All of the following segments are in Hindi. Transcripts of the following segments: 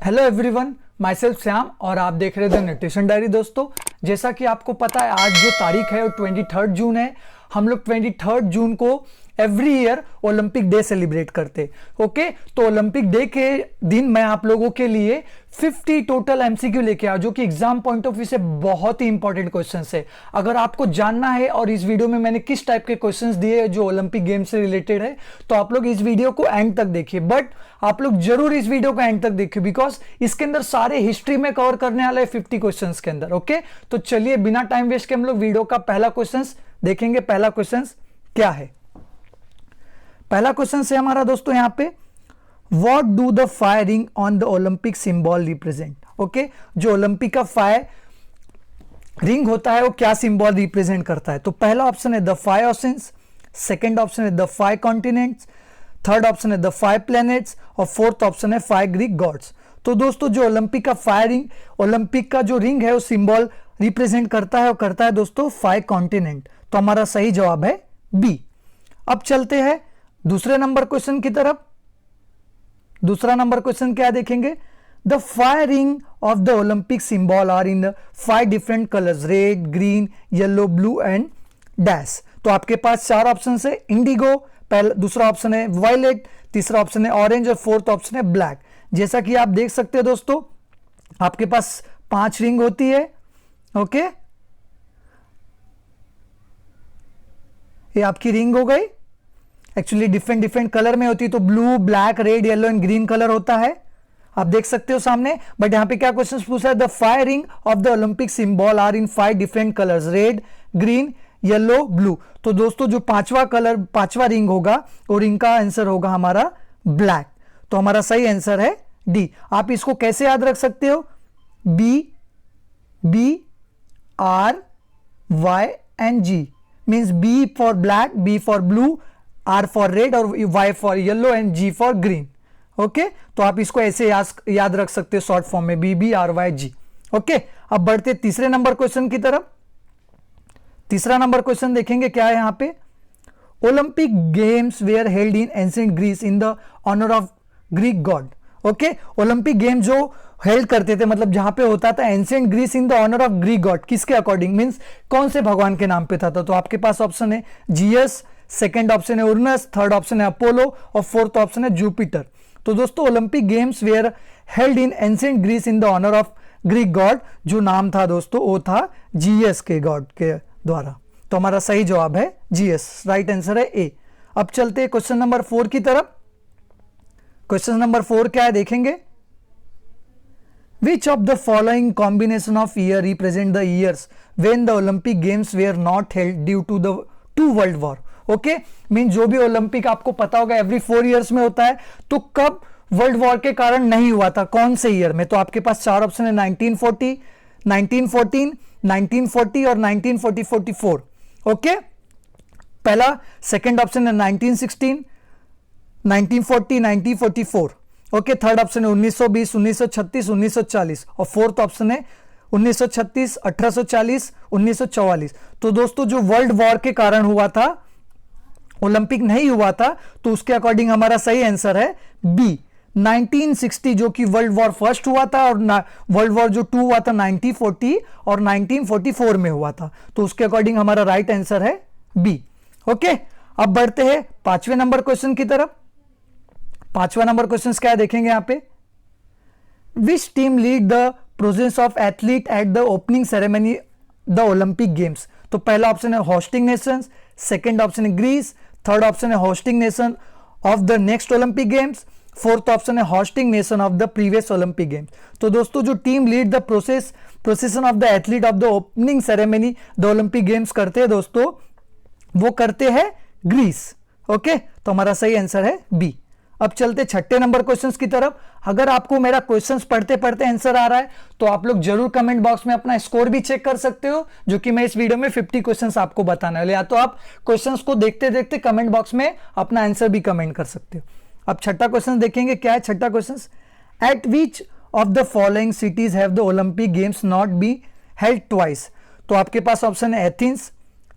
Hello everyone, my self Shyam और आप देख रहे थे न्यूट्रिशन डायरी। दोस्तों, जैसा कि आपको पता है आज जो तारीख है वो 23 जून है। हम लोग 23 जून को every year Olympic day celebrate करते। ओके, तो ओलंपिक डे के दिन मैं आप लोगों के लिए 50 टोटल एमसीक्यू लेके आया जो कि एग्जाम पॉइंट ऑफ व्यू से बहुत ही इंपॉर्टेंट क्वेश्चंस है। अगर आपको जानना है और इस वीडियो में मैंने किस टाइप के क्वेश्चंस दिए जो ओलंपिक गेम से रिलेटेड है, तो आप लोग इस वीडियो को एंड तक देखिए। बट आप लोग जरूर इस वीडियो को एंड तक देखिए बिकॉज इसके अंदर सारे हिस्ट्री में कवर करने वाले 50 क्वेश्चन के अंदर। ओके, तो चलिए बिना टाइम वेस्ट के हम लोग वीडियो का पहला क्वेश्चन देखेंगे। पहला क्वेश्चन क्या है? पहला क्वेश्चन है हमारा दोस्तों यहाँ पे, what do the firing on the Olympic symbol represent? Okay, जो ओलंपिक का फायर रिंग होता है वो क्या सिंबल रिप्रेजेंट करता है? तो पहला ऑप्शन है द 5 ओशंस, सेकंड ऑप्शन है द 5 कॉन्टिनेंट्स, थर्ड ऑप्शन है द 5 प्लैनेट्स और फोर्थ ऑप्शन है 5 ग्रीक गॉड्स। तो दोस्तों जो ओलंपिक का फायरिंग, ओलंपिक का जो रिंग है वो सिंबल रिप्रेजेंट करता है, वो करता है दोस्तों 5 कॉन्टिनेंट। तो हमारा सही जवाब है बी। अब चलते हैं दूसरे नंबर क्वेश्चन की तरफ। दूसरा नंबर क्वेश्चन क्या देखेंगे? The firing of the Olympic symbol are in 5 different colours, red, green, yellow, blue and dash. तो आपके पास 4 ऑप्शन है, इंडिगो, पहला दूसरा ऑप्शन है वायलेट, तीसरा ऑप्शन है ऑरेंज और फोर्थ ऑप्शन है ब्लैक। जैसा कि आप देख सकते हो दोस्तों, आपके पास 5 रिंग होती है। ओके, ये आपकी रिंग हो गई। एक्चुअली डिफरेंट डिफरेंट कलर में होती है, तो blue, black, red, yellow and green colour होता है, आप देख सकते हो सामने। बट यहां पे क्या क्वेश्चन पूछा है? The firing of the Olympic symbol are in 5 different colours, red, green, yellow, blue. तो दोस्तों जो पांचवा कलर, पांचवा रिंग होगा और रिंग का आंसर होगा हमारा ब्लैक। तो हमारा सही आंसर है डी। आप इसको कैसे याद रख सकते हो? B, B, R, Y and G. Means B for black, B for blue, R for red और Y for yellow and G for green. Okay, तो आप इसको ऐसे याद रख सकते हो शॉर्ट फॉर्म में, B, B, R, Y, G. Okay, अब बढ़ते तीसरे नंबर क्वेश्चन की तरफ। तीसरा नंबर क्वेश्चन देखेंगे क्या है यहां पे। Olympic games were held in ancient Greece in the honour of Greek god. Okay, Olympic game जो हेल्ड करते थे, मतलब जहां पे होता था ancient Greece in the honour of Greek god, किसके अकॉर्डिंग? मींस कौन से भगवान के नाम पे था? तो आपके पास ऑप्शन है जीएस, सेकंड ऑप्शन है उर्नस, थर्ड ऑप्शन है अपोलो और फोर्थ ऑप्शन है जुपिटर। तो दोस्तों Olympic games were held in ancient Greece in the honour of Greek god, जो नाम था दोस्तों वो था जीएस के गॉड के द्वारा। तो हमारा सही जवाब है जीएस, राइट आंसर है ए। अब चलते हैं क्वेश्चन नंबर 4 की तरफ। क्वेश्चन नंबर 4 क्या है देखेंगे। Which of the following combination of year represent the years when the Olympic Games were not held due to the 2 World War? Okay, mean जो भी ओलंपिक आपको पता होगा एवरी 4 इयर्स में होता है, तो कब वर्ल्ड वॉर के कारण नहीं हुआ था, कौन से ईयर में? तो आपके पास 4 ऑप्शन है 1940, 1914, 1940 और 1944। ओके, पहला सेकंड ऑप्शन है 1916, 1940, 1944। ओके, थर्ड ऑप्शन है 1920, 1936, 1940 और फोर्थ ऑप्शन है 1936, 1840, 1944। तो दोस्तों जो वर्ल्ड वॉर के कारण हुआ था, ओलंपिक नहीं हुआ था, तो उसके अकॉर्डिंग हमारा सही आंसर है बी 1960, जो कि वर्ल्ड वॉर फर्स्ट हुआ था, और वर्ल्ड वॉर जो 2 हुआ था 1940 और 1944 में हुआ था। तो उसके अकॉर्डिंग हमारा राइट आंसर है बी। ओके, अब बढ़ते हैं 5वें नंबर क्वेश्चन की तरफ। 5वां नंबर क्वेश्चन क्या है देखेंगे यहां पे। Which team lead the presence of athlete at the opening ceremony the Olympic games? तो पहला ऑप्शन है होस्टिंग नेशंस, सेकंड ऑप्शन है ग्रीस, थर्ड ऑप्शन है hosting nation of the next Olympic games, fourth option है hosting nation of the previous Olympic games. तो दोस्तों जो team lead the procession of the athlete of the opening ceremony the Olympic games करते हैं दोस्तों, वो करते हैं ग्रीस। ओके, तो हमारा सही आंसर है बी। अब चलते 6ठे नंबर क्वेश्चंस की तरफ। अगर आपको मेरा क्वेश्चंस पढ़ते पढ़ते आंसर आ रहा है तो आप लोग जरूर कमेंट बॉक्स में अपना स्कोर भी चेक कर सकते हो, जो कि मैं इस वीडियो में 50 क्वेश्चंस आपको बताने वाले। या तो आप क्वेश्चंस को देखते देखते कमेंट बॉक्स में अपना आंसर भी कमेंट कर सकते हो। अब छठा क्वेश्चन देखेंगे क्या है। छठा question, at which of the following cities have the Olympic games not be held twice? तो आपके पास ऑप्शन है एथेंस,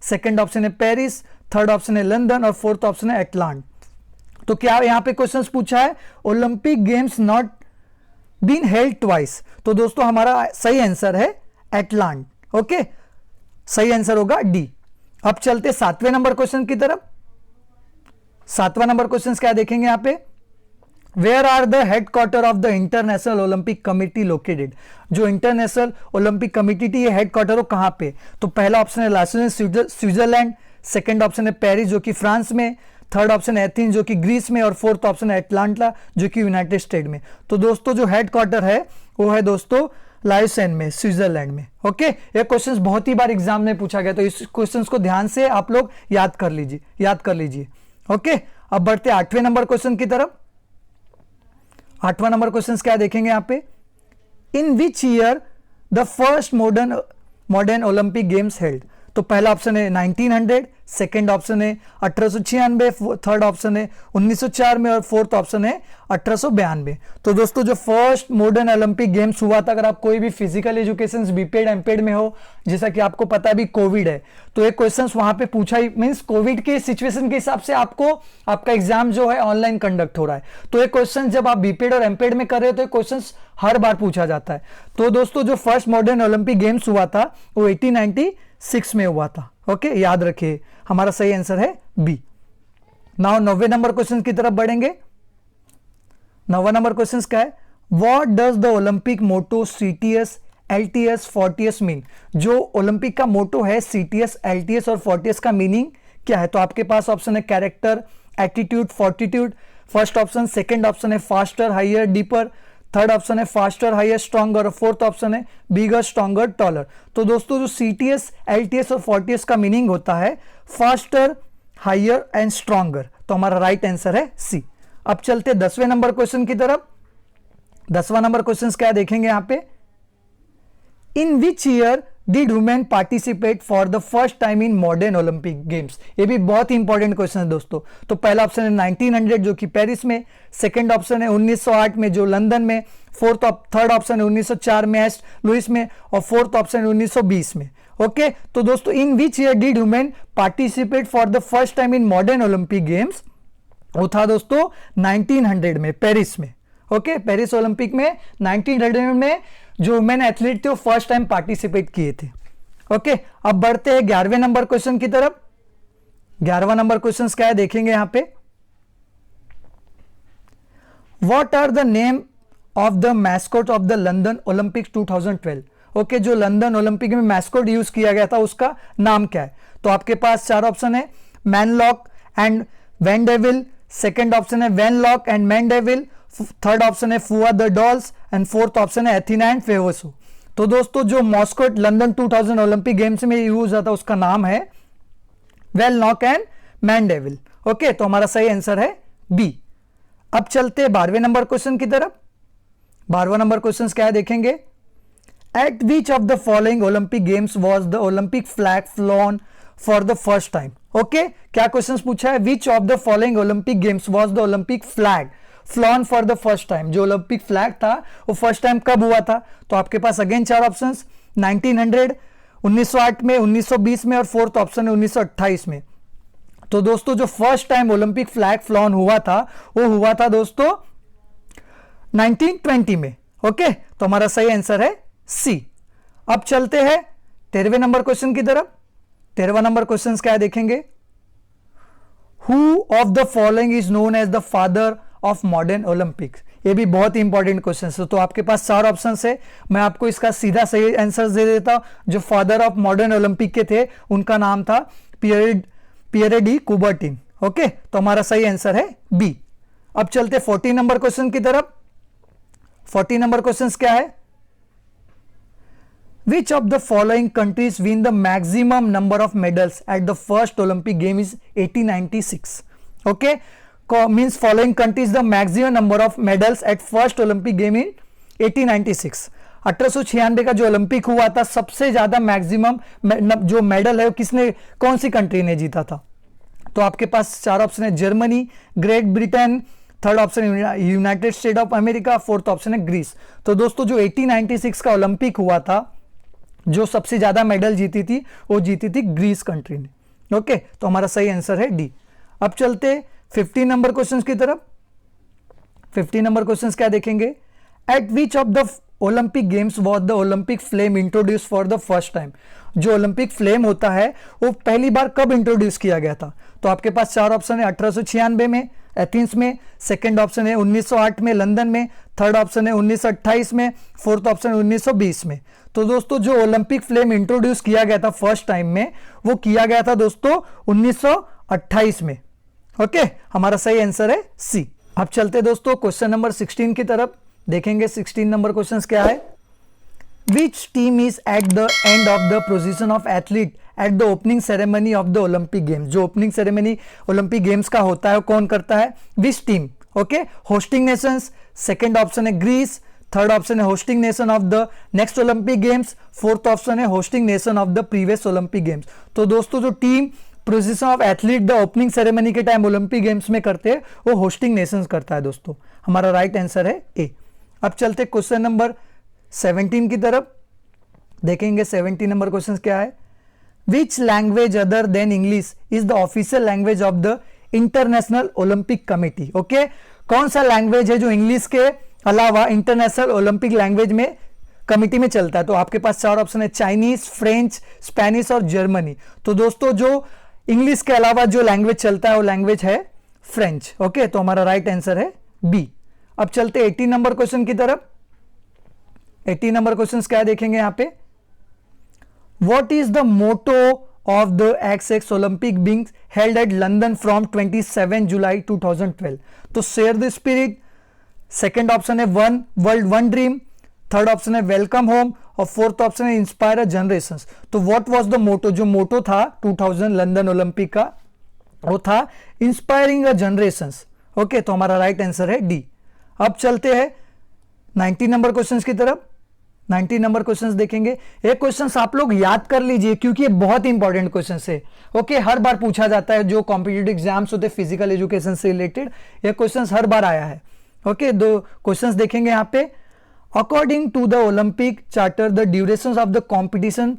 सेकंड ऑप्शन है पेरिस, थर्ड ऑप्शन है लंदन और फोर्थ ऑप्शन है एटलांटा। तो क्या यहां पे क्वेश्चंस पूछा है, Olympic games not been held twice. तो दोस्तों हमारा सही आंसर है एटलांट। ओके, सही आंसर होगा डी। अब चलते 7वें नंबर क्वेश्चन की तरफ। 7वां नंबर क्वेश्चन क्या देखेंगे यहां पे, where are the headquarter of the International Olympic Committee located. जो इंटरनेशनल ओलंपिक कमिटी है हेडक्वार्टर वो कहां पे, तो पहला ऑप्शन है लासन स्विट्जरलैंड, सेकंड ऑप्शन है पेरिस जो कि फ्रांस में, थर्ड ऑप्शन है एथेंस जो कि ग्रीस में, और फोर्थ ऑप्शन है एटलांटा जो कि यूनाइटेड स्टेट में। तो दोस्तों जो हेडक्वार्टर है वो है दोस्तों लाइसेन में, स्विट्जरलैंड में। ओके, ये क्वेश्चंस बहुत ही बार एग्जाम में पूछा गया, तो इस क्वेश्चंस को ध्यान से आप लोग याद कर लीजिए। ओके, अब बढ़ते 8वें नंबर क्वेश्चन की तरफ। 8वां नंबर क्वेश्चन क्या देखेंगे यहां पे, in which year the first modern Olympic games held. तो पहला ऑप्शन है 1900, सेकंड ऑप्शन है 1896, थर्ड ऑप्शन है 1904 में, और फोर्थ ऑप्शन है 1892। तो दोस्तों जो फर्स्ट मॉडर्न ओलंपिक गेम्स हुआ था, अगर आप कोई भी फिजिकल एजुकेशन बीपीएड एमपीएड में हो, जैसा कि आपको पता है अभी कोविड है, तो एक क्वेश्चन वहां पे पूछा ही, मींस कोविड के सिचुएशन के हिसाब से आपको आपका एग्जाम जो है ऑनलाइन कंडक्ट हो रहा है, तो एक क्वेश्चन जब आप बीपीएड और एमपीएड में कर रहे हो तो क्वेश्चन हर बार पूछा जाता है। तो दोस्तों जो फर्स्ट मॉडर्न ओलंपिक गेम्स हुआ था वो 1896 में हुआ था। ओके, याद रखिए, हमारा सही आंसर है बी। नाउ 9वें नंबर क्वेश्चन की तरफ बढ़ेंगे। 9वां नंबर क्वेश्चन क्या है, what does the Olympic motto citius altius fortius mean. जो ओलंपिक का मोटो है सीटीएस एलटीएस और फोर्टियस का मीनिंग क्या है, तो आपके पास ऑप्शन है character, attitude, fortitude, first option, second option है faster, higher, deeper, third option है फास्टर, हाइयर, स्ट्रॉन्गर, और फोर्थ ऑप्शन है बिगर, स्ट्रॉन्गर, टॉलर। तो दोस्तों जो सीटीएस एलटीएस और फोर्टियस का मीनिंग होता है फास्टर, हाइयर एंड स्ट्रॉन्गर, तो हमारा राइट आंसर है सी। अब चलते 10वें नंबर क्वेश्चन की तरफ। 10वां नंबर क्वेश्चन क्या देखेंगे यहां पे, in which year did women participate for the first time in modern Olympic games. ये भी बहुत ही इंपॉर्टेंट क्वेश्चन है दोस्तों। तो पहला ऑप्शन है 1900 जो कि पेरिस में, सेकंड ऑप्शन है 1908 में जो लंदन में, थर्ड ऑप्शन है 1904 में एस्ट लुइस में, और फोर्थ ऑप्शन है 1920 में। ओके, तो दोस्तों in which year did women participate for the first time in modern Olympic games, वो था दोस्तों 1900 में, पेरिस में। ओके, पेरिस ओलंपिक में 1900 में जो वुमेन एथलीट थे वो फर्स्ट टाइम पार्टिसिपेट किए थे। ओके, अब बढ़ते हैं 11वें नंबर क्वेश्चन की तरफ। 11वां नंबर क्वेश्चन क्या है देखेंगे यहां पे, what are the name of the mascot of the London Olympics 2012। Okay, जो लंदन ओलंपिक में मैस्कॉट यूज किया गया था उसका नाम क्या है, तो आपके पास चार ऑप्शन है मैनलॉक एंड वैंडेविल, सेकंड ऑप्शन है वैनलॉक एंड मैंडेविल, थर्ड ऑप्शन है फुआ the dolls, and fourth option है एथिना एंड फेवसो। तो दोस्तों जो मॉस्कोट लंदन 2000 ओलंपिक गेम्स में यूज होता है उसका नाम है वेलनॉक एंड मैंडेविल। ओके, तो हमारा सही आंसर है बी। अब चलते 12वें नंबर क्वेश्चन की तरफ। 12वां नंबर क्वेश्चन क्या है देखेंगे, eight which of the following Olympic games was the Olympic flag flown for the first time. Okay, क्या क्वेश्चन पूछा है, which of the following Olympic games was the Olympic flag flown for the first time. जो ओलंपिक फ्लैग था वो फर्स्ट टाइम कब हुआ था, तो आपके पास अगेन चार ऑप्शंस, 1900, 1908 में, 1920 में, और फोर्थ ऑप्शन है 1928 में। तो दोस्तों जो first time Olympic flag flown हुआ था वो हुआ था दोस्तों 1920 में। ओके, तो हमारा सही आंसर है सी। अब चलते हैं 13वें नंबर क्वेश्चन की तरफ। 13वां नंबर क्वेश्चन क्या है देखेंगे, who of the following is known as the father of modern Olympics. ये भी बहुत ही इंपॉर्टेंट क्वेश्चन है। तो आपके पास चार ऑप्शन है, मैं आपको इसका सीधा सही आंसर दे देता हूं। जो फादर ऑफ मॉडर्न ओलंपिक के थे उनका नाम था पियरे डी कुबर्टिन। ओके, तो हमारा सही आंसर है बी। अब चलते 14 नंबर क्वेश्चन की तरफ। 14 नंबर क्वेश्चन क्या है, Which of the following countries win the maximum number of medals at the first Olympic game is 1896? Okay, means following countries the maximum number of medals at first Olympic game in 1896. 1896 का जो ओलंपिक हुआ था सबसे ज्यादा मैक्सिमम जो मेडल है वो किसने, कौन सी कंट्री ने जीता था, तो आपके पास चार ऑप्शन है Germany, great Britain, third option United state of America, fourth option है ग्रीस। तो दोस्तों जो 1896 का ओलंपिक हुआ था जो सबसे ज्यादा मेडल जीती थी वो जीती थी ग्रीस कंट्री ने। ओके, तो हमारा सही आंसर है डी। अब चलते 15 नंबर क्वेश्चन की तरफ। 15 नंबर क्वेश्चन क्या देखेंगे, eight which of the Olympic games was the Olympic flame introduce for the first time? जो ओलंपिक फ्लेम होता है वो पहली बार कब इंट्रोड्यूस किया गया था? तो आपके पास चार ऑप्शन है, 1896 में एथेंस में, सेकंड ऑप्शन है 1908 में लंदन में, थर्ड ऑप्शन है 1928 में, फोर्थ ऑप्शन 1920 में। तो दोस्तों जो ओलंपिक फ्लेम इंट्रोड्यूस किया गया था फर्स्ट टाइम में, वो किया गया था दोस्तों 1928 में। ओके, हमारा सही आंसर है सी। अब चलते दोस्तों क्वेश्चन नंबर 16 की तरफ, देखेंगे 16 नंबर क्वेश्चन क्या है। Which team is at the end of the procession of athlete at the opening ceremony of the Olympic Games? जो ओपनिंग सेरेमनी ओलंपिक गेम्स का होता है वो कौन करता है? Which team? Okay, hosting nations, second option है ग्रीस, थर्ड ऑप्शन है hosting nation of the next Olympic games, fourth option है hosting nation of the previous Olympic games. तो दोस्तों जो team procession of athlete the opening ceremony के टाइम ओलंपिक गेम्स में करते हैं वो होस्टिंग नेशंस करता है दोस्तों। हमारा राइट आंसर है ए। अब चलते क्वेश्चन नंबर 17 की तरफ, देखेंगे 17 नंबर क्वेश्चन क्या है। Which language other than English is the official language of the International Olympic committee? Okay, कौन सा लैंग्वेज है जो इंग्लिश के अलावा इंटरनेशनल ओलंपिक लैंग्वेज में कमेटी में चलता है? तो आपके पास चार ऑप्शन है, चाइनीज, फ्रेंच, स्पेनिश और जर्मनी। तो दोस्तों जो इंग्लिश के अलावा जो लैंग्वेज चलता है वो लैंग्वेज है फ्रेंच। ओके, तो हमारा राइट आंसर है बी। अब चलते 18 नंबर क्वेश्चन की तरफ। 18 नंबर क्वेश्चन क्या देखेंगे यहां पे। What is the motto of the XX Olympic being held at London from 27 July 2012? तो share the spirit, second option है one world one dream, third option है वेलकम होम और फोर्थ ऑप्शन है इंस्पायर अ जनरेशंस। तो व्हाट वाज द मोटो? जो मोटो था 2000 लंदन ओलंपिक का वो था इंस्पायरिंग अ जनरेशंस। ओके, तो हमारा राइट आंसर है डी। अब चलते हैं 19 नंबर क्वेश्चंस की तरफ। 19 नंबर क्वेश्चंस देखेंगे। ये क्वेश्चंस आप लोग याद कर लीजिए क्योंकि ये बहुत इंपॉर्टेंट क्वेश्चंस है। ओके, हर बार पूछा जाता है जो कॉम्पिटिटिव एग्जाम्स होते हैं फिजिकल एजुकेशन से रिलेटेड, ये क्वेश्चंस हर बार आया है। ओके, दो क्वेश्चंस देखेंगे यहाँ पे। According to the Olympic charter the duration of the competition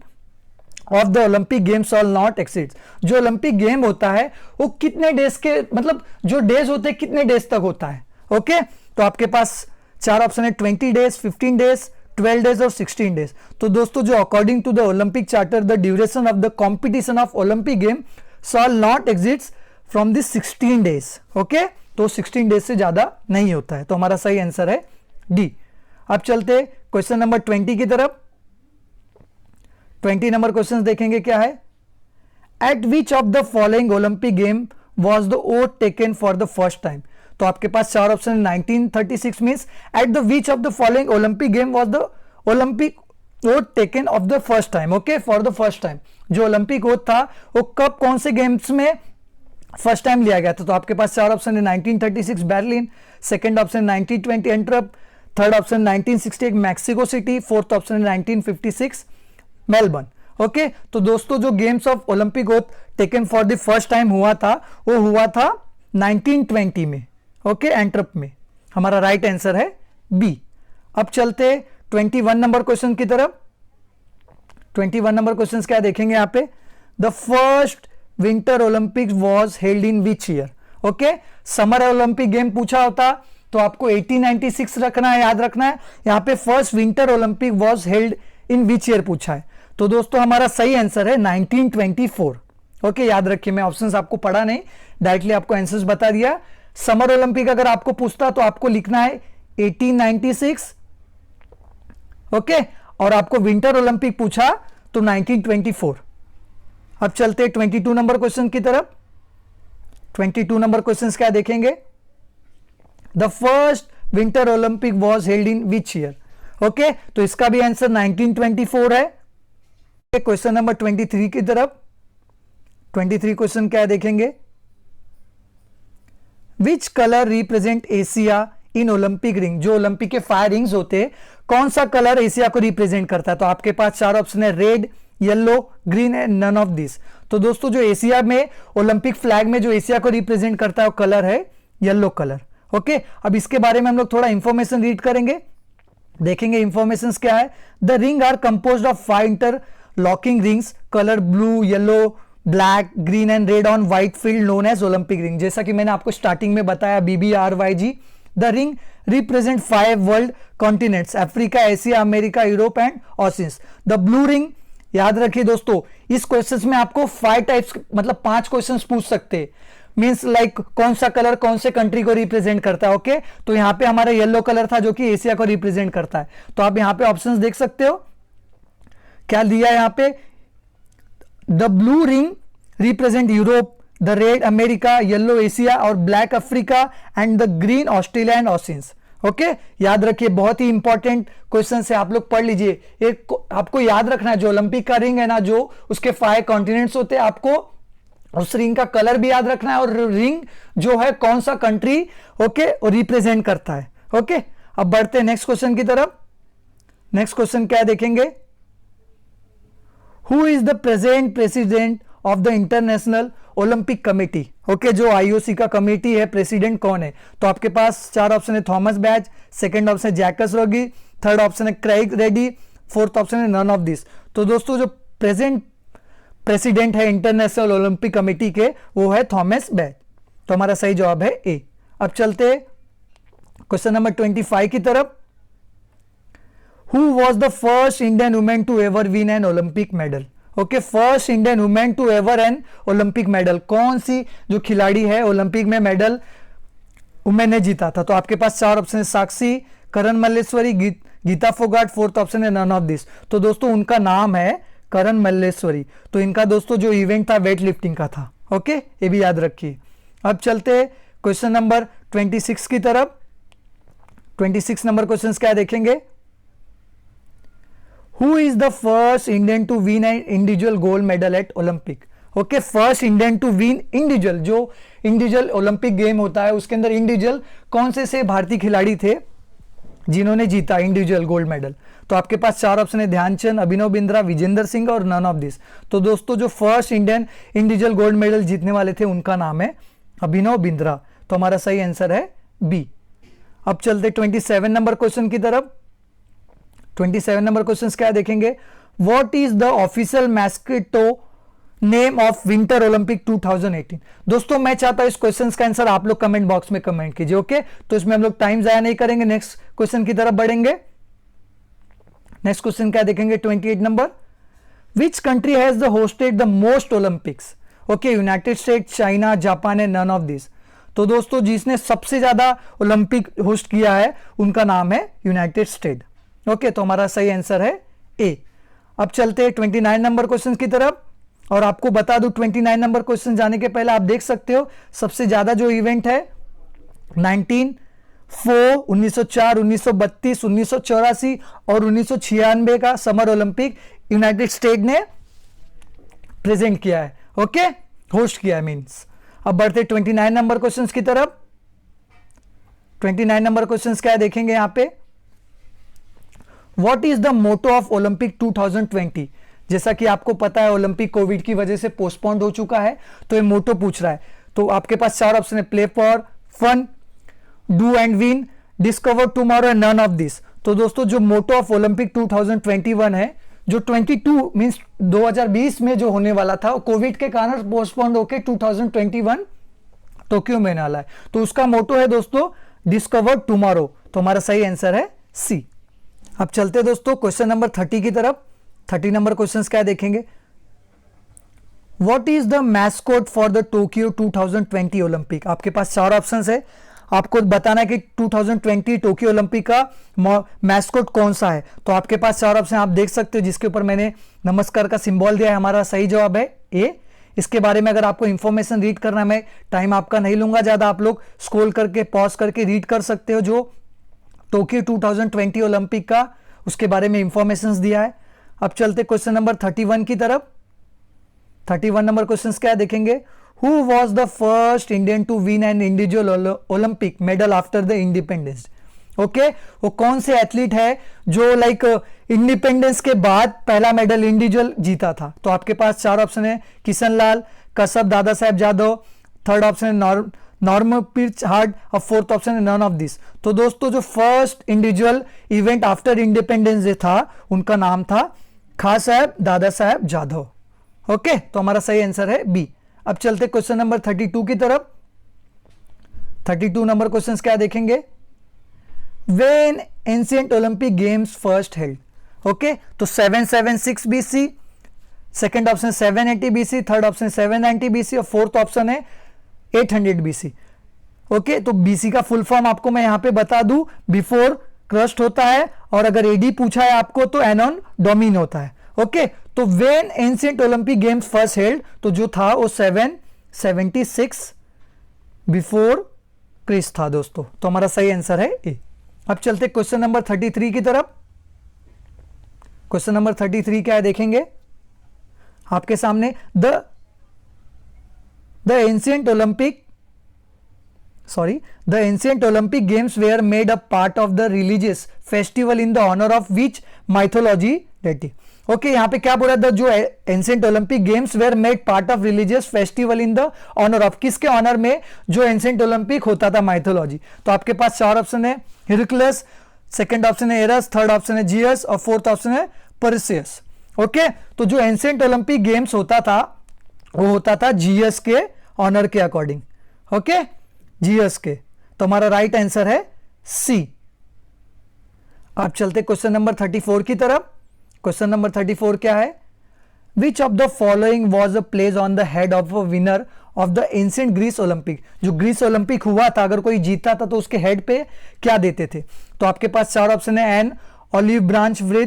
of the Olympic games all not exceeds. जो ओलंपिक गेम होता है वो कितने डेज के, मतलब जो डेज होते हैं कितने डेज तक होता है? ओके, तो आपके पास चार ऑप्शन है, 20 डेज, 15 डेज, 12 डेज और 16 डेज। तो दोस्तों जो according to the Olympic charter the duration of the competition of Olympic game shall not exceeds from this 16 days. Okay, तो 16 डेज से ज्यादा नहीं होता है। तो हमारा सही आंसर है डी। अब चलते क्वेश्चन नंबर 20 की तरफ। 20 नंबर क्वेश्चन देखेंगे क्या है। Eight which of the following Olympic game was the oath taken for the first time? तो आपके पास चार option 1936 means at the which of the following Olympic game was the Olympic oath taken of the first time. Okay, for the first time जो ओलंपिक ओथ था वो कब, कौन से गेम्स में फर्स्ट टाइम लिया गया था? तो आपके पास चार ऑप्शन है, 1936 Berlin, second option 1920 Antwerp, third option 1968 Mexico City, fourth option 1956 Melbourne. Okay, तो दोस्तों जो games of Olympic oath taken for the first time हुआ था वो हुआ था 1920 में। ओके, एंट्रप में। हमारा राइट आंसर है बी। अब चलते 21 नंबर क्वेश्चन की तरफ। 21 नंबर क्वेश्चन क्या देखेंगे यहां पे। The first winter Olympics was held in which year? Okay, summer Olympic game पूछा होता तो आपको 1896 रखना है, याद रखना है। यहां पे first winter Olympic was held in which year पूछा है। तो दोस्तों हमारा सही आंसर है 1924। ओके, याद रखिए, मैं ऑप्शंस आपको पढ़ा नहीं, डायरेक्टली आपको आंसर्स बता दिया। समर ओलंपिक अगर आपको पूछता तो आपको लिखना है 1896। ओके, और आपको विंटर ओलंपिक पूछा तो 1924। अब चलते 22 नंबर क्वेश्चन की तरफ। 22 नंबर क्वेश्चन क्या देखेंगे। The first winter Olympic was held in which year? Okay, तो इसका भी आंसर 1924 है। क्वेश्चन नंबर 23 की तरफ। 23 क्वेश्चन क्या देखेंगे। Which colour represent Asia in Olympic ring? जो ओलंपिक के फायर रिंग्स होते हैं कौन सा कलर एशिया को रिप्रेजेंट करता है? तो आपके पास चार ऑप्शन है, red, yellow, green and none of this. तो दोस्तों जो एशिया में ओलंपिक फ्लैग में जो एशिया को रिप्रेजेंट करता है वो कलर है येलो कलर। ओके, अब इसके बारे में हम लोग थोड़ा इंफॉर्मेशन रीड करेंगे, देखेंगे इंफॉर्मेशन क्या है। The ring are composed of 5 interlocking rings colour blue, yellow, black, green and red on white field known as Olympic ring. जैसा कि मैंने आपको स्टार्टिंग में बताया BBRYG, the ring represent 5 world continents, Africa, Asia, America, Europe and Oceans. The blue ring, याद रखिए दोस्तों, इस क्वेश्चन में आपको 5 टाइप्स मतलब 5 क्वेश्चन पूछ सकते हैं। मींस लाइक कौन सा कलर कौन से कंट्री को रिप्रेजेंट करता है। ओके, तो यहां पे हमारा येलो कलर था जो कि एशिया को रिप्रेजेंट करता है। तो आप यहां पे ऑप्शंस देख सकते हो, क्या दिया है यहां पे, the blue ring represent Europe, the red America, yellow Asia और black Africa and the green Australia and oceans. Okay, याद रखिए, बहुत ही इंपॉर्टेंट क्वेश्चन है, आप लोग पढ़ लीजिए। एक आपको याद रखना है, जो ओलंपिक का रिंग है ना, जो उसके 5 कॉन्टिनेंट्स होते हैं, आपको उस रिंग का कलर भी याद रखना है और रिंग जो है कौन सा कंट्री ओके रिप्रेजेंट करता है। ओके, अब बढ़ते हैं नेक्स्ट क्वेश्चन की तरफ। नेक्स्ट क्वेश्चन क्या देखेंगे, who is the present president of the International Olympic committee. Okay, जो आईओसी का कमेटी है, प्रेसिडेंट कौन है। तो आपके पास 4 ऑप्शन है, थॉमस बैच, सेकंड ऑप्शन है जैकस रोगी, थर्ड ऑप्शन है क्रेग रेड्डी, फोर्थ ऑप्शन है नन ऑफ दिस। तो दोस्तों जो प्रेजेंट प्रेसिडेंट है इंटरनेशनल ओलंपिक कमेटी के, वो है थॉमस बैच। तो हमारा सही जवाब है ए। अब चलते क्वेश्चन नंबर 25 की तरफ। Who was the first Indian women to ever win an Olympic medal. Okay, first Indian women to ever an Olympic medal, कौन सी जो खिलाड़ी है ओलंपिक में मेडल वुमेन ने जीता था। तो आपके पास 4 ऑप्शन है, साक्षी, करण मल्लेश्वरी, गीता फोगाट, फोर्थ ऑप्शन है नन ऑफ दिस। तो दोस्तों उनका नाम है करण मल्लेश्वरी। तो इनका दोस्तों जो इवेंट था वेट लिफ्टिंग का था। ओके, ये भी याद रखिए। अब चलते क्वेश्चन नंबर 26 की तरफ। 26 नंबर क्वेश्चन क्या देखेंगे, who is the first Indian to win an individual gold medal at Olympic. Okay, first Indian to win individual, जो इंडिविजुअल ओलंपिक गेम होता है उसके अंदर इंडिविजुअल कौन से भारतीय खिलाड़ी थे जिन्होंने जीता इंडिविजुअल गोल्ड मेडल। तो आपके पास 4 ऑप्शन है, ध्यानचंद, अभिनव बिंद्रा, विजेंद्र सिंह और नन ऑफ दिस। तो दोस्तों जो first Indian individual gold medal जीतने वाले थे उनका नाम है अभिनव बिंद्रा। तो हमारा सही आंसर है बी। अब चलते 27 नंबर क्वेश्चन की तरफ। 27 नंबर क्वेश्चन क्या देखेंगे, what is the official mascot name of winter Olympic 2018। दोस्तों मैं चाहता हूं इस क्वेश्चन का आंसर आप लोग कमेंट बॉक्स में कमेंट कीजिए। ओके, तो इसमें हम लोग टाइम जाया नहीं करेंगे, नेक्स्ट क्वेश्चन की तरफ बढ़ेंगे। नेक्स्ट क्वेश्चन क्या देखेंगे, 28 number, which country has the hosted the most Olympics. Okay, United state, China, Japan है नन ऑफ दिस। तो दोस्तों जिसने सबसे ज्यादा ओलंपिक होस्ट किया है उनका नाम है यूनाइटेड स्टेट। ओके, तो हमारा सही आंसर है ए। अब चलते हैं 29 नंबर क्वेश्चन की तरफ। और आपको बता दूं 29 नंबर क्वेश्चन जाने के पहले आप देख सकते हो सबसे ज्यादा जो इवेंट है 1904, 1904, 1932, 1984 और 1996 का समर ओलंपिक यूनाइटेड स्टेट ने प्रेजेंट किया है। ओके, होस्ट किया है मींस। अब बढ़ते 29 नंबर क्वेश्चंस की तरफ। 29 नंबर क्वेश्चंस क्या देखेंगे यहां पे, what is the motto of Olympic 2020। जैसा कि आपको पता है ओलंपिक कोविड की वजह से पोस्टपोन्ड हो चुका है, तो ये मोटो पूछ रहा है। तो आपके पास 4 ऑप्शन है, play for fun, do and win, discover tomorrow and none of this. तो दोस्तों जो मोटो ऑफ ओलंपिक 2021 है, जो 22 मींस 2020 में जो होने वाला था, कोविड के कारण पोस्टपोन्ड होकर 2021 टोक्यो में आना है। तो उसका मोटो है दोस्तों डिस्कवर टुमारो। तो हमारा सही आंसर है सी। अब चलते दोस्तों क्वेश्चन नंबर 30 की तरफ। 30 नंबर क्वेश्चन क्या देखेंगे, what is the mascot for the Tokyo 2020 Olympic. आपके पास 4 ऑप्शंस है, आपको बताना है कि 2020 टोक्यो ओलंपिक का मैस्कोट कौन सा है। तो आपके पास 4 ऑप्शन आप देख सकते हो, जिसके ऊपर मैंने नमस्कार का सिंबल दिया है। हमारा सही जवाब है ए। इसके बारे में अगर आपको इंफॉर्मेशन रीड करना है, मैं टाइम आपका नहीं लूंगा ज्यादा, आप लोग स्क्रॉल करके पॉज करके रीड कर सकते हो जो टोक्यो 2020 ओलंपिक का उसके बारे में इंफॉर्मेशन दिया है। अब चलते क्वेश्चन नंबर 31 की तरफ। 31 नंबर क्वेश्चन क्या देखेंगे, who was the first Indian to win an individual Olympic medal after the independence. Okay, वो कौन से एथलीट है जो लाइक इंडिपेंडेंस के बाद पहला मेडल इंडिविजुअल जीता था। तो आपके पास 4 ऑप्शन है, किशन लाल, कसब दादा साहेब जादव, थर्ड ऑप्शन है नॉर्म पिर्च हार्ड और फोर्थ ऑप्शन है नन ऑफ दिस। तो दोस्तों जो first individual event after independence day था उनका नाम था खान साहब दादा साहेब जाधव। ओके, तो हमारा सही आंसर है बी। अब चलते क्वेश्चन नंबर 32 की तरफ। 32 नंबर क्वेश्चन क्या देखेंगे, when ancient Olympic games first held. Okay, तो 776 BC, second option 780 BC, third option 790 BC और फोर्थ ऑप्शन है 800 BC। ओके, तो BC का फुल फॉर्म आपको मैं यहां पे बता दूं, बिफोर क्रस्ट होता है, और अगर एडी पूछा है आपको तो एनॉन डोमिन होता है। ओके, तो when ancient Olympic games first held, तो जो था वो 776 बिफोर क्रिस्ट था दोस्तों, तो हमारा सही आंसर है ए। अब चलते क्वेश्चन नंबर 33 की तरफ। क्वेश्चन नंबर 33 क्या है देखेंगे आपके सामने। The ancient Olympic games were made a part of the religious festival in the honour of which mythology deity. Okay, यहां पे क्या बोला था, जो ancient Olympic games were made part of religious festival in the honour of, किसके ऑनर में, जो एंशिएंट ओलंपिक होता था माइथोलॉजी। तो आपके पास चार ऑप्शन है, हिरक्लस, सेकंड ऑप्शन है एरस, थर्ड ऑप्शन है जियस और फोर्थ ऑप्शन है परसियस। ओके, तो जो एंशिएंट ओलंपिक गेम्स होता था वो होता था जियस के ऑनर के अकॉर्डिंग। ओके, जियस के, तो हमारा राइट आंसर है सी। अब चलते क्वेश्चन नंबर 34 की तरफ। क्वेश्चन नंबर 34 क्या है, which of the following was a place on the head of a winner of the ancient Greece Olympic. जो ग्रीस ओलंपिक हुआ था, अगर कोई जीता था तो उसके हेड पे क्या देते थे। तो आपके पास चार ऑप्शन है, an olive branch with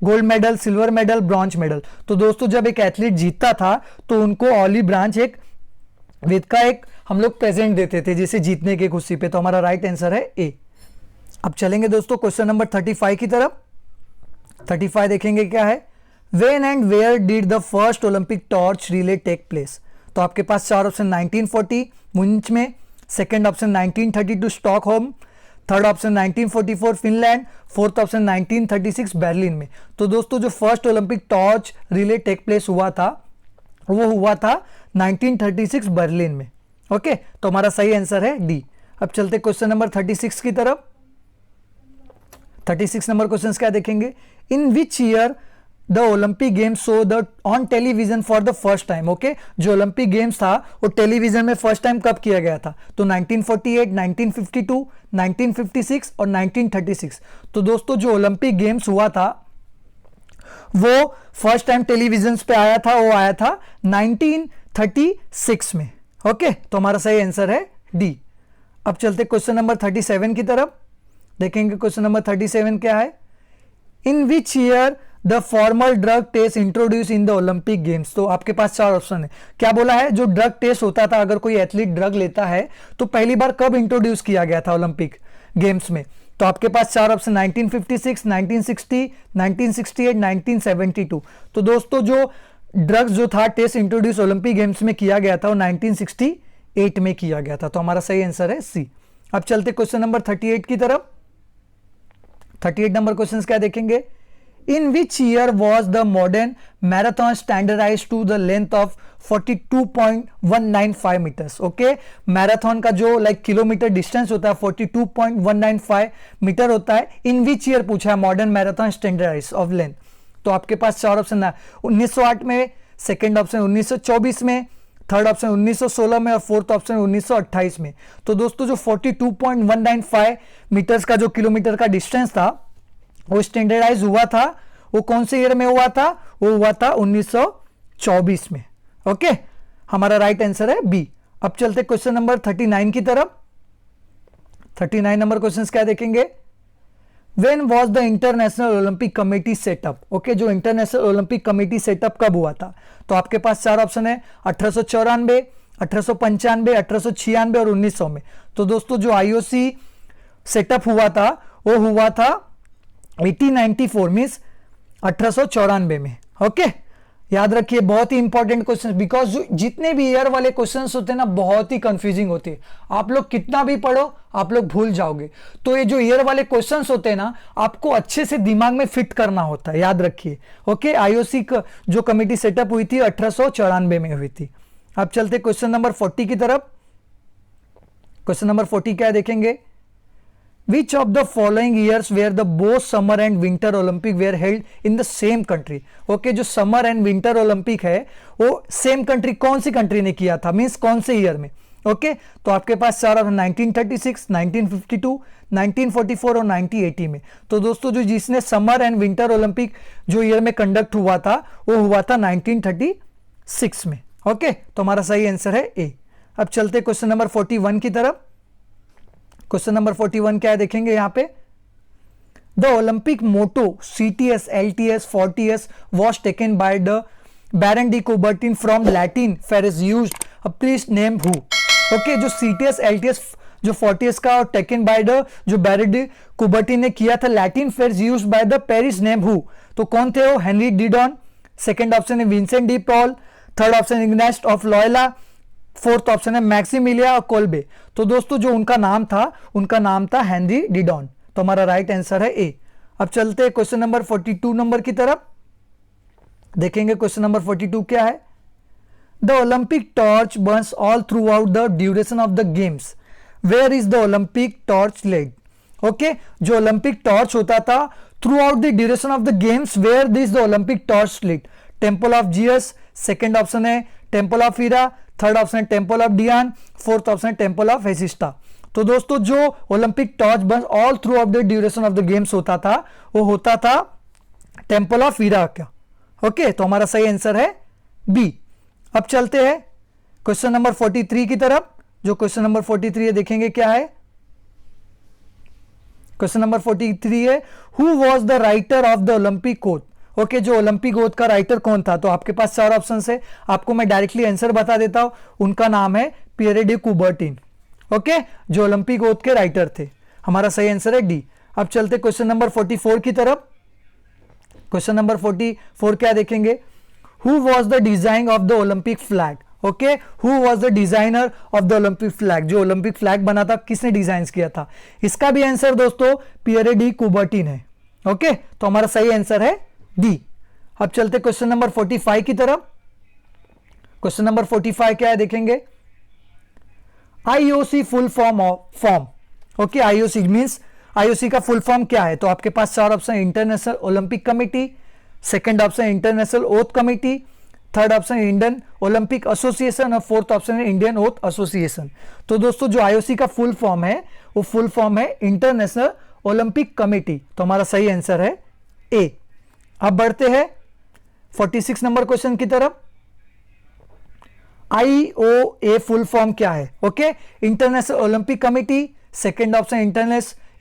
gold medal, silver medal, bronze medal. तो दोस्तों जब एक एथलीट जीतता था तो उनको ऑलिव ब्रांच एक विद का एक हम लोग प्रेजेंट देते थे जिसे जीतने की खुशी पे। तो हमारा राइट आंसर है ए। अब चलेंगे दोस्तों क्वेश्चन नंबर 35 की तरफ। 35 देखेंगे क्या है, when and where did the first Olympic torch relay take place. तो आपके पास चार ऑप्शन 1940 मुंच में, second option 1932 Stockholm, third option 1944 Finland, fourth option 1936 Berlin में। तो दोस्तों जो first Olympic torch relay take place हुआ था वो हुआ था 1936 बर्लिन में। ओके, तो हमारा सही आंसर है डी। अब चलते क्वेश्चन नंबर 36 की तरफ। 36 नंबर क्वेश्चन क्या देखेंगे, in which year the Olympic games show the on television for the first time. Okay, जो ओलंपिक गेम्स था वो टेलीविजन में फर्स्ट टाइम कब किया गया था। तो 1948, 1952, 1956 और 1936। तो दोस्तों जो ओलंपिक गेम्स हुआ था वो फर्स्ट टाइम टेलीविजन पे आया था, वो आया था 1936 में। ओके, तो हमारा सही आंसर है डी। अब चलते क्वेश्चन नंबर 37 की तरफ। देखेंगे क्वेश्चन नंबर 37 क्या है, in which year the formal drug test introduce in the Olympic games. तो आपके पास चार ऑप्शन है, क्या बोला है, जो ड्रग टेस्ट होता था अगर कोई एथलीट ड्रग लेता है तो पहली बार कब इंट्रोड्यूस किया गया था ओलंपिक गेम्स में। तो आपके पास चार ऑप्शन 1956, 1960, 1968, 1972। तो दोस्तों जो ड्रग्स जो था टेस्ट इंट्रोड्यूस ओलंपिक गेम्स में किया गया था वो 1968 में किया गया था। तो हमारा सही आंसर है सी। अब चलते क्वेश्चन नंबर 38 की तरफ। 38 नंबर क्वेश्चन क्या देखेंगे, in which year was the modern marathon standardize to the length of 42.195 metres. Okay, marathon का जो किलोमीटर डिस्टेंस होता है 42.195 मीटर होता है। इन विच ईयर पूछा है modern marathon standardize of length. तो आपके पास चार ऑप्शन है, 1908 में, सेकेंड ऑप्शन 1924 में, थर्ड ऑप्शन 1916 में और फोर्थ ऑप्शन 1928 में। तो दोस्तों जो 42.195 मीटर्स का जो किलोमीटर का डिस्टेंस था वो स्टैंडर्डाइज हुआ था, वो कौन से ईयर में हुआ था, वो हुआ था 1924 में। ओके, हमारा राइट आंसर है बी। अब चलते क्वेश्चन नंबर 39 की तरफ। 39 नंबर क्वेश्चन क्या देखेंगे, when was the International Olympic committee setup. Okay, जो इंटरनेशनल ओलंपिक कमेटी सेटअप कब हुआ था। तो आपके पास चार ऑप्शन है, 1894, 1895, 1896 और 1900 में। तो दोस्तों जो आईओसी सेटअप हुआ था वो हुआ था 1894 मीन्स 1894 में। ओके, याद रखिए, बहुत ही इंपॉर्टेंट क्वेश्चन, बिकॉज जितने भी ईयर वाले क्वेश्चंस होते हैं ना बहुत ही कंफ्यूजिंग होते हैं। आप लोग कितना भी पढ़ो आप लोग भूल जाओगे। तो ये जो ईयर वाले क्वेश्चंस होते हैं ना आपको अच्छे से दिमाग में फिट करना होता है, याद रखिए। ओके, आईओसी जो कमेटी सेटअप हुई थी 1894 में हुई थी। अब चलते क्वेश्चन नंबर 40 की तरफ। क्वेश्चन नंबर 40 क्या देखेंगे, Which of the following years where the both summer and winter Olympic were held in the same country? Okay, जो समर एंड विंटर ओलंपिक है वो सेम कंट्री, कौन सी कंट्री ने किया था, मींस कौन से ईयर में। ओके तो आपके पास चार ऑप्शन 1936, 1952, 1944 और 1980 में। तो दोस्तों जो जिसने समर एंड विंटर ओलंपिक जो ईयर में कंडक्ट हुआ था वो हुआ था 1936 में। ओके तो हमारा सही आंसर है ए। अब चलते क्वेश्चन नंबर 41 की तरफ। क्वेश्चन नंबर 41 क्या है देखेंगे यहां पे। द Olympic motto CTS, LTS, 40S was taken by the Baron de Coubertin from Latin phrase used. Please name who. Okay जो CTS, LTS जो 40S का और टेकन बाय द जो बैरन डी कुबर्टिन ने किया था Latin phrase used by the Paris name who. तो कौन थे वो? हेनरी डिडॉन, सेकंड ऑप्शन है Vincent de Paul, third option Ignatius of Loyola, fourth option है मैक्सिमिलिया और कोल्बे। तो दोस्तों जो उनका नाम था हेनरी डिडॉन। तो हमारा राइट आंसर है ए। अब चलते हैं क्वेश्चन नंबर 42 नंबर की तरफ। देखेंगे क्वेश्चन नंबर 42 क्या है। The Olympic torch burns all throughout the duration of the games, where is the Olympic torch lit. Okay जो ओलंपिक टॉर्च होता था throughout the duration of the games, where this the Olympic torch lit. Temple of Zeus, second option है temple of Hera, third option है temple of Diana, fourth option है टेम्पल ऑफ हेसिस्टा। तो दोस्तों जो Olympic torch burns all throughout the duration of the games होता था वो होता था टेम्पल ऑफ हीरा का। ओके तो हमारा सही आंसर है बी। अब चलते हैं क्वेश्चन नंबर 43 की तरफ। जो क्वेश्चन नंबर 43 है देखेंगे क्या है। क्वेश्चन नंबर 43 है who was the writer of the Olympic oath. Okay जो ओलंपिक ओथ का राइटर कौन था। तो आपके पास चार ऑप्शन है, आपको मैं डायरेक्टली आंसर बता देता हूं। उनका नाम है पियरे डी कुबर्टिन। ओके जो ओलंपिक ओथ के राइटर थे। हमारा सही आंसर है डी। अब चलते क्वेश्चन नंबर 44 की तरफ। क्वेश्चन नंबर 44 क्या देखेंगे। Who was the design of the Olympic flag. Okay who was the designer of the Olympic flag. जो ओलंपिक फ्लैग बना था किसने डिजाइन किया था। इसका भी आंसर दोस्तों पियरे डी कुबर्टिन है। ओके तो हमारा सही आंसर है डी। अब चलते क्वेश्चन नंबर 45 की तरफ। क्वेश्चन नंबर 45 क्या है देखेंगे। IOC full form okay IOC means IOC का फुल फॉर्म क्या है। तो आपके पास चार option international Olympic committee, second option international oath committee, third option Indian Olympic association और फोर्थ ऑप्शन है इंडियन ओथ एसोसिएशन। तो दोस्तों जो IOC का फुल फॉर्म है वो फुल फॉर्म है इंटरनेशनल ओलंपिक कमिटी। तो हमारा सही आंसर है ए। अब बढ़ते हैं 46 नंबर क्वेश्चन की तरफ। IOA फुल फॉर्म क्या है। Okay international Olympic committee, second option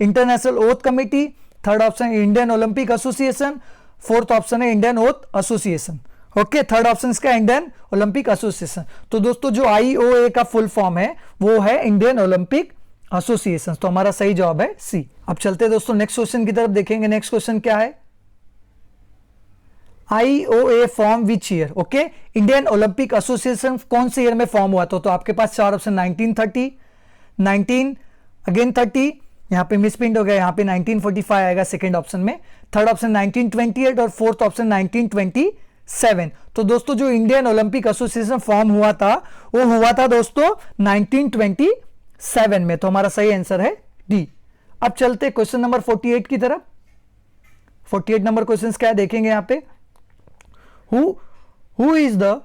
international oath committee, third option Indian Olympic association, fourth option है Indian oath association. Okay third option इसका इंडियन ओलंपिक एसोसिएशन। तो दोस्तों जो IOA का फुल फॉर्म है वो है इंडियन ओलंपिक एसोसिएशन। तो हमारा सही जवाब है सी। अब चलते हैं दोस्तों नेक्स्ट क्वेश्चन की तरफ। देखेंगे नेक्स्ट क्वेश्चन क्या है। IOA form which year. Okay Indian Olympic association कौन से ईयर में फॉर्म हुआ था। तो आपके पास चार ऑप्शन 1930, 19 अगेन 30, यहां पे मिसप्रिंट हो गया, यहां पे 1945 आएगा सेकंड ऑप्शन में, थर्ड ऑप्शन 1928 और फोर्थ ऑप्शन 1927। तो दोस्तों जो इंडियन ओलंपिक एसोसिएशन फॉर्म हुआ था वो हुआ था दोस्तों 1927 में। तो हमारा सही आंसर है डी। अब चलते क्वेश्चन नंबर 48 की तरफ। 48 नंबर क्वेश्चन क्या है देखेंगे यहां पे। Who is the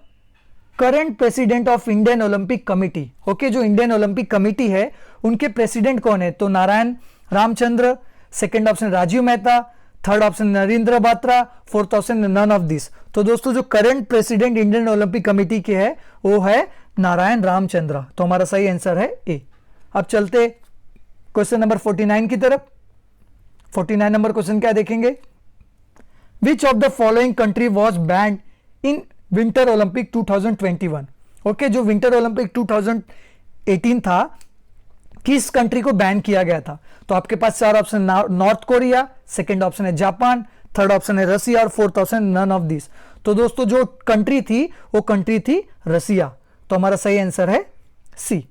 current president of Indian Olympic committee. Okay जो इंडियन ओलंपिक कमिटी है उनके प्रेसिडेंट कौन है। तो Narayan Ramachandra, second option Rajeev Mehta, third option Narendra Batra, fourth option none of this. तो दोस्तों जो current president Indian Olympic committee के है वो है नारायण रामचंद्र। तो हमारा सही आंसर है ए। अब चलते क्वेश्चन नंबर 49 की तरफ। 49 नंबर क्वेश्चन क्या देखेंगे। विच of the following country was banned in winter Olympic 2021। Okay जो विंटर ओलंपिक 2018 था किस कंट्री को बैन किया गया था। तो आपके पास चार option North Korea, second option है जापान, थर्ड ऑप्शन है रसिया और fourth option none of this. तो दोस्तों जो कंट्री थी वो कंट्री थी रसिया। तो हमारा सही आंसर है सी।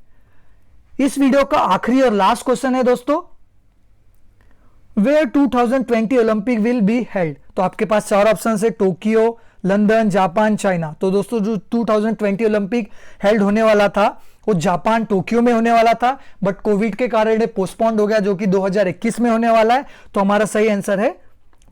इस वीडियो का आखिरी और लास्ट क्वेश्चन है दोस्तों। Where 2020 Olympic will be held. तो आपके पास चार ऑप्शन है टोक्यो, लंदन, जापान, चाइना। तो दोस्तों जो 2020 ओलंपिक हेल्ड होने वाला था वो जापान टोक्यो में होने वाला था, बट कोविड के कारण पोस्टपोन्ड हो गया जो कि 2021 में होने वाला है। तो हमारा सही आंसर है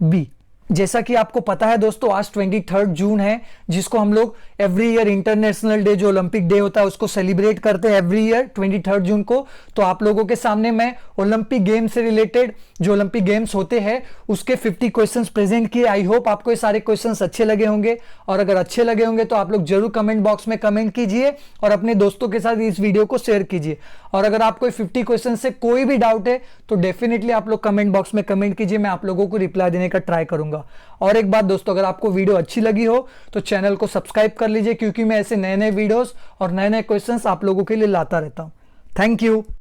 बी। जैसा कि आपको पता है दोस्तों, आज 23 जून है, जिसको हम लोग एवरी ईयर इंटरनेशनल डे, जो ओलंपिक डे होता है, उसको सेलिब्रेट करते हैं एवरी ईयर 23 जून को। तो आप लोगों के सामने मैं ओलंपिक गेम से रिलेटेड जो ओलंपिक गेम्स होते हैं उसके 50 क्वेश्चंस प्रेजेंट किए। आई होप आपको ये सारे क्वेश्चंस अच्छे लगे होंगे, और अगर अच्छे लगे होंगे तो आप लोग जरूर कमेंट बॉक्स में कमेंट कीजिए और अपने दोस्तों के साथ इस वीडियो को शेयर कीजिए। और अगर आपको 50 क्वेश्चन से कोई भी डाउट है तो डेफिनेटली आप लोग कमेंट बॉक्स में कमेंट कीजिए, मैं आप लोगों को रिप्लाई देने का ट्राई करूंगा। और एक बात दोस्तों, अगर आपको वीडियो अच्छी लगी हो तो चैनल को सब्सक्राइब कर लीजिए, क्योंकि मैं ऐसे नए नए वीडियोस और नए नए क्वेश्चंस आप लोगों के लिए लाता रहता हूं। Thank you.